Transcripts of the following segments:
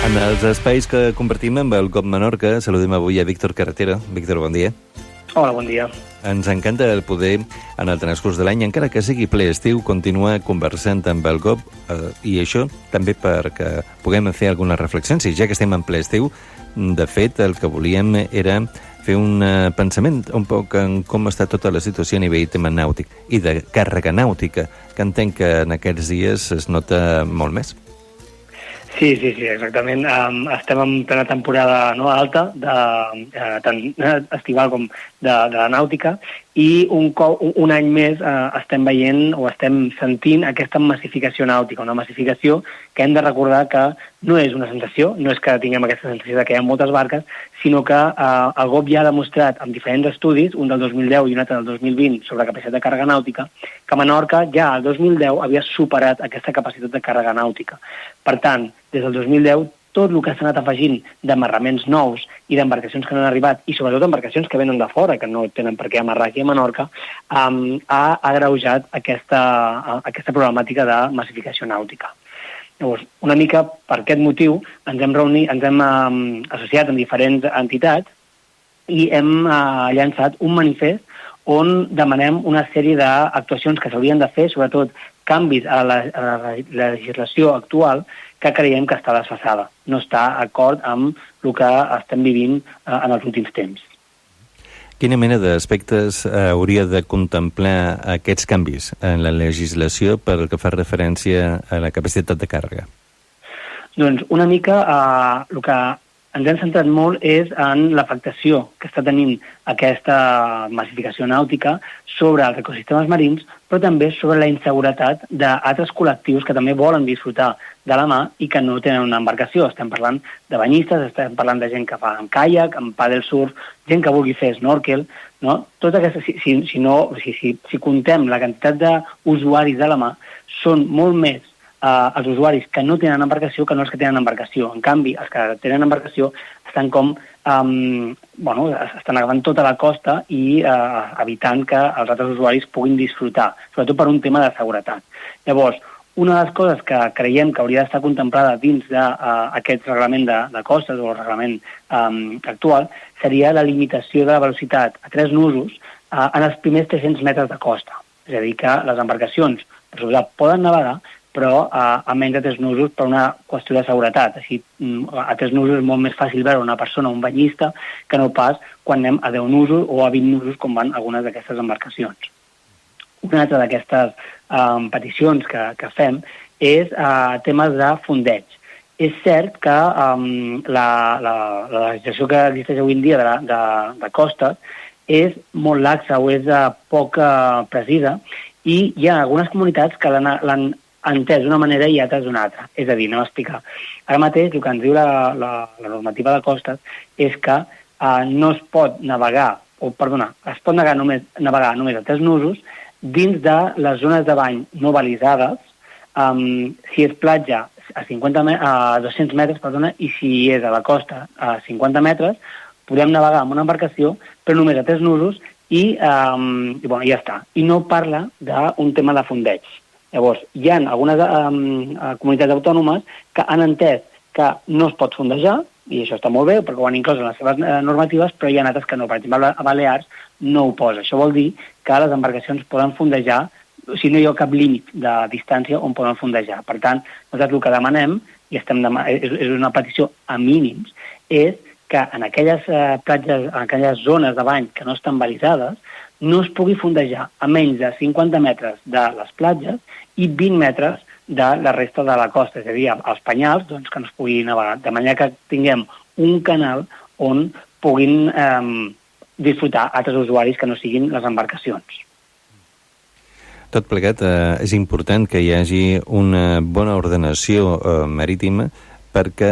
En els espais que compartim amb el GOB Menorca, saludem avui a Víctor Carretera. Víctor, bon dia. Hola, bon dia. Ens encanta el poder, en el transcurs de l'any, encara que sigui ple estiu, continuar conversant amb el GOB, i això també perquè puguem fer algunes reflexions. I ja que estem en ple estiu, de fet, el que volíem era fer un pensament un poc en com està tota la situació a nivell tema nàutic i de càrrega nàutica, que entenc que en aquests dies es nota molt més. Sí, exactament. Estem en plena temporada alta, tant estival com de la nàutica, i un any més estem veient o estem sentint aquesta massificació nàutica, una massificació que hem de recordar que no és una sensació, no és que tinguem aquesta sensació de que hi ha moltes barques, sinó que el GOB ja ha demostrat amb diferents estudis, un del 2010 i un altre del 2020 sobre capacitat de càrrega nàutica, que Menorca ja el 2010 havia superat aquesta capacitat de càrrega nàutica. Per tant, des del 2010, tot el que s'ha anat afegint d'amarraments nous i d'embarcacions que no han arribat, i sobretot embarcacions que venen de fora, que no tenen per què amarrar aquí a Menorca, ha agreujat aquesta problemàtica de massificació nàutica. Llavors, una mica per aquest motiu ens hem associat amb diferents entitats i hem llançat un manifest on demanem una sèrie d'actuacions que s'haurien de fer, sobretot canvis a la legislació actual que creiem que està desfasada. No està d'acord amb el que estem vivint en els últims temps. Quina mena d'aspectes hauria de contemplar aquests canvis en la legislació pel que fa referència a la capacitat de càrrega? Doncs una mica el que ens hem centrat molt és en l'afectació que està tenint aquesta massificació nàutica sobre els ecosistemes marins, però també sobre la inseguretat d'altres col·lectius que també volen disfrutar de la mà i que no tenen una embarcació. Estem parlant de banyistes, estem parlant de gent que fa en caiac, en paddle surf, gent que vulgui fer snorkel, no? Tota aquesta, si contem la quantitat d'usuaris de la mà, són molt més els usuaris que no tenen embarcació que no els que tenen embarcació. En canvi, els que tenen embarcació estan estan agafant tota la costa i evitant que els altres usuaris puguin disfrutar, sobretot per un tema de seguretat. Llavors, una de les coses que creiem que hauria d'estar contemplada dins d'aquest reglament de costes o el reglament actual seria la limitació de la velocitat a 3 nusos en els primers 300 metres de costa. És a dir, que les embarcacions, per suposat, poden navegar, però a menys de 3 nusos per una qüestió de seguretat. Així, a 3 nusos és molt més fàcil veure una persona, un banyista, que no pas quan anem a 10 nusos o a 20 nusos, com van algunes d'aquestes embarcacions. Una altra d'aquestes peticions que fem és temes de fondeig. És cert que la legislació que existeix avui en dia de costes és molt laxa o és poc precisa i hi ha algunes comunitats que l'han entès d'una manera i altres d'una altra. És a dir, anem a explicar. Ara mateix el que ens diu la normativa de costes és que no es pot navegar, es pot navegar només a 3 nusos dins de les zones de bany no balisades, si és platja a 200 metres, i si és a la costa a 50 metres, podem navegar amb una embarcació, però només a 3 nusos i ja està. I no parla d'un tema de fondeig. Llavors, hi ha algunes comunitats autònomes que han entès que no es pot fondejar, i això està molt bé, perquè ho han inclòs en les seves normatives, però hi ha altres que no. Per exemple, a Balears no ho posa. Això vol dir que les embarcacions poden fondejar, si no hi ha cap límit de distància on poden fondejar. Per tant, nosaltres el que demanem, i és una petició a mínims, és que en aquelles platges, en aquelles zones de bany que no estan balisades, no es pugui fondejar a menys de 50 metres de les platges i 20 metres de la resta de la costa, és a dir, els penyals, que no es pugui navegar, de manera que tinguem un canal on puguin disfrutar altres usuaris que no siguin les embarcacions. Tot plegat, és important que hi hagi una bona ordenació marítima perquè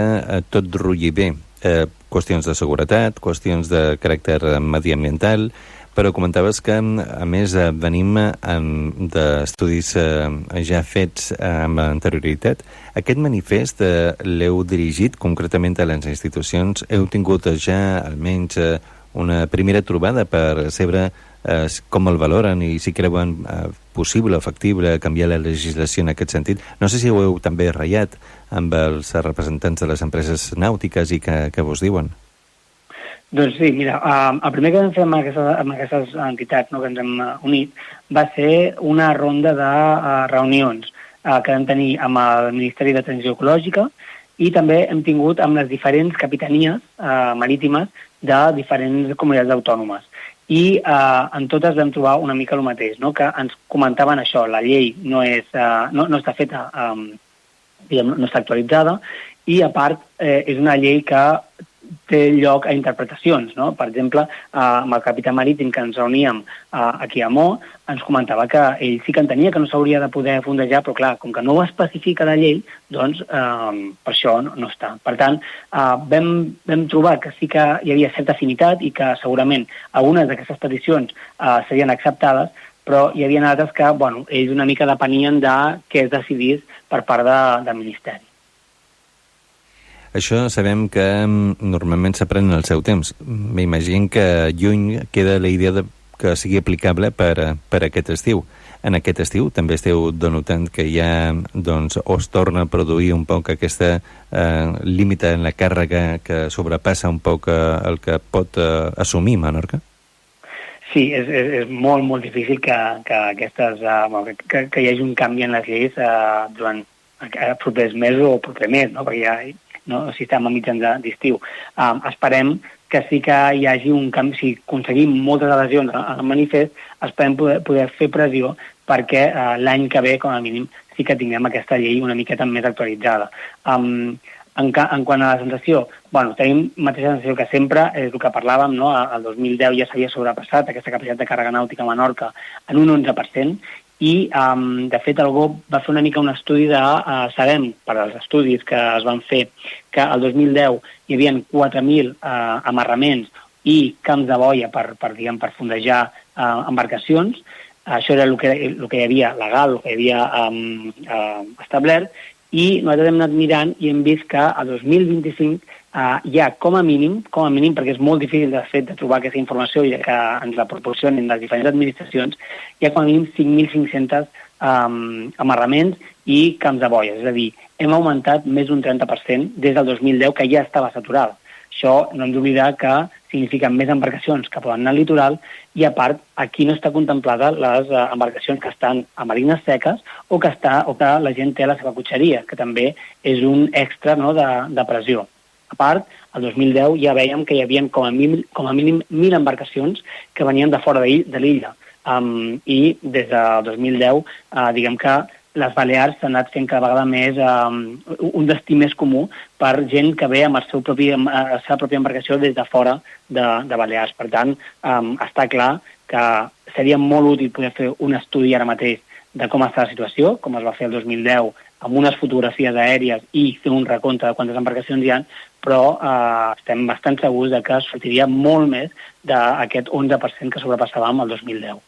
tot rutlli bé. Qüestions de seguretat, qüestions de caràcter mediambiental, però comentaves que, a més, venim d'estudis ja fets amb anterioritat. Aquest manifest l'heu dirigit concretament a les institucions? Heu tingut ja almenys una primera trobada per saber com el valoren i si creuen possible o factible canviar la legislació en aquest sentit. No sé si ho heu també ratllat amb els representants de les empreses nàutiques i què vos diuen. Doncs sí, mira, el primer que vam fer amb aquestes entitats, no, que ens hem unit va ser una ronda de reunions que vam tenir amb el Ministeri de Transició Ecològica i també hem tingut amb les diferents capitanies marítimes de diferents comunitats autònomes. I en totes vam trobar una mica el mateix, no? Que ens comentaven això, la llei no està feta, no està actualitzada, i a part és una llei que té lloc a interpretacions, no? Per exemple, amb el capità marítim que ens reuníem aquí a Mo, ens comentava que ell sí que entenia que no s'hauria de poder fondejar, però clar, com que no ho especifica la llei, doncs per això no està. Per tant, vam trobar que sí que hi havia certa afinitat i que segurament algunes d'aquestes peticions serien acceptades, però hi havia altres que, bueno, ells una mica depenien de què es decidís per part del Ministeri. Això sabem que normalment s'aprèn en el seu temps. M'imagino que lluny queda la idea que sigui aplicable per aquest estiu. En aquest estiu també esteu denotant que ja doncs, es torna a produir un poc aquesta límit en la càrrega que sobrepassa un poc el que pot assumir Menorca? Sí, és molt, molt difícil que hi hagi un canvi en les lleis durant els propers mesos o el proper mes, no? Perquè ja si estem a mitjans d'estiu. Esperem que sí que hi hagi un canvi, si aconseguim moltes adhesions al manifest, esperem poder fer pressió perquè l'any que ve, com a mínim, sí que tinguem aquesta llei una miqueta més actualitzada. En quant a la sensació, bueno, tenim la mateixa sensació que sempre, és el que parlàvem, no? El 2010 ja s'havia sobrepassat aquesta capacitat de càrrega nàutica a Menorca en un 11%, i, de fet, el GOB va fer una mica un estudi sabem, per als estudis que es van fer, que el 2010 hi havia 4.000 amarraments i camps de boia per fondejar embarcacions. Això era el que hi havia legal, el que hi havia establert, i nosaltres hem anat mirant i hem vist que a 2025 hi ha com a mínim, perquè és molt difícil de fet de trobar aquesta informació i que ens la proporcionen les diferents administracions, hi ha com a mínim 5.500 amarraments i camps de boies. És a dir, hem augmentat més d'un 30% des del 2010, que ja estava saturada. Això no hem d'oblidar que significa més embarcacions que poden anar al litoral i, a part, aquí no està contemplada les embarcacions que estan a marines seques o que la gent té a la seva cotxeria, que també és un extra, no, de pressió. A part, el 2010 ja vèiem que hi havia com a mínim 1.000 embarcacions que venien de fora de l'illa. I des del 2010, diguem que les Balears s'han anat fent cada vegada més un destí més comú per gent que ve amb la seva pròpia embarcació des de fora de Balears. Per tant, està clar que seria molt útil poder fer un estudi ara mateix de com està la situació, com es va fer el 2010, amb unes fotografies aèries i fer un recompte de quantes embarcacions hi ha, però estem bastant segurs de que sortiria molt més d'aquest 11% que sobrepassàvem el 2010.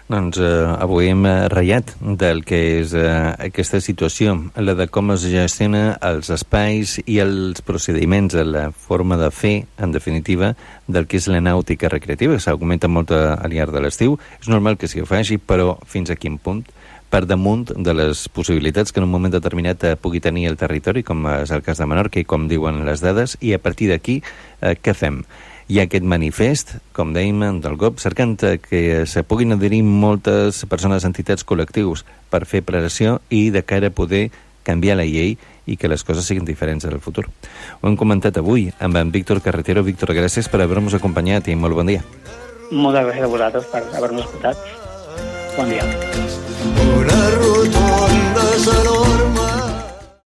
Doncs avui hem ratllat del que és aquesta situació, la de com es gestiona els espais i els procediments, la forma de fer, en definitiva, del que és la nàutica recreativa, que s'augmenta molt al llarg de l'estiu. És normal que s'hi faci, però fins a quin punt? Per damunt de les possibilitats que en un moment determinat pugui tenir el territori, com és el cas de Menorca i com diuen les dades, i a partir d'aquí què fem? Hi ha aquest manifest, com dèiem, del GOB, cercant que se puguin adherir moltes persones, entitats, col·lectius per fer pressió i de cara a poder canviar la llei i que les coses siguin diferents en el futur. Ho hem comentat avui amb en Víctor Carretero. Víctor, gràcies per haver-nos acompanyat i molt bon dia. Moltes gràcies a vosaltres per haver-nos escoltat. Bon dia.